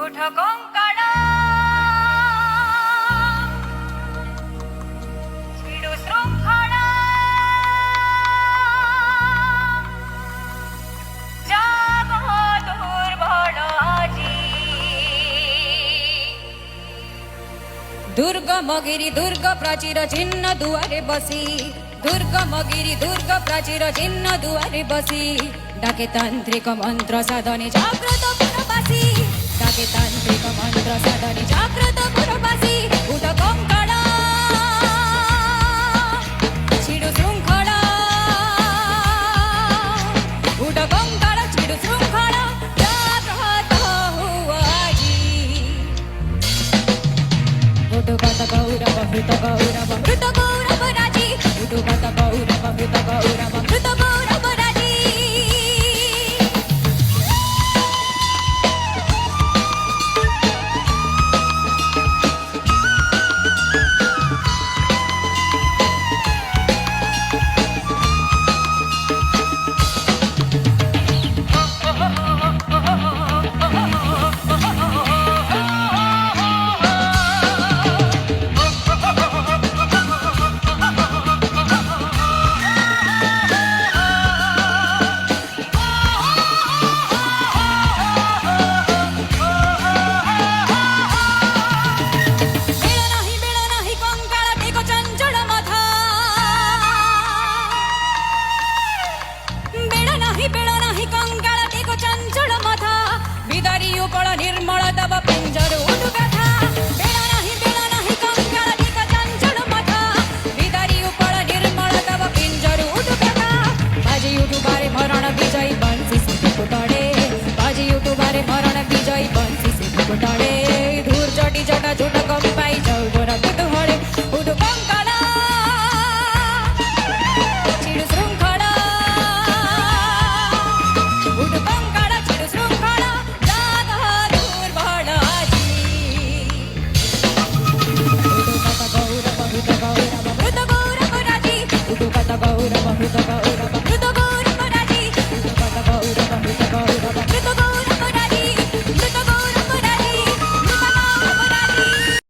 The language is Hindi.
उठ कंकड़ा छिड़ु श्रृंखला जागो दुर्बल आजी। दुर्गमगिरि दुर्ग प्राचीर चिन्ह दुआरे बसी, दुर्गमगिरि दुर्ग प्राचीर चिन्ह दुआरे बसी, डाके तांत्रिक मंत्र साधने जाग्रत पुरबासी, डाके तांत्रिक मंत्र साधने जाग्रत पुरबासी। उठ कंकड़ा छिड़ु श्रृंखला, उठ कंकड़ा छिड़ु श्रृंखला जाग्रत हुआ जी। उठुकत गौरव मृत गौरव मृत गौरव राजी, उठुकत गौरव मृत गौरव मृत गौरव राजी। निर्मल तब पिंजर उठ कथा बेड़ा नहीं कंकड़ टिक चंचल मथा, बिदारी उपड़ निर्मल तब पिंजर उठ कथा। बाजी उठुबारे मरण विजय बंसी से कुटड़े, बाजी उठुबारे मरण विजय बंसी से कुटड़े। धूर चटी चटा झूठ कम पाई जाऊ गोरा कुतुहड़े, उठ कंकड़ा छिड़ु श्रृंखला, उठ कंकड़ा छिड़ु श्रृंखला गौरव मृत गौरव राजी, उठुकत गौरव मृत गौरव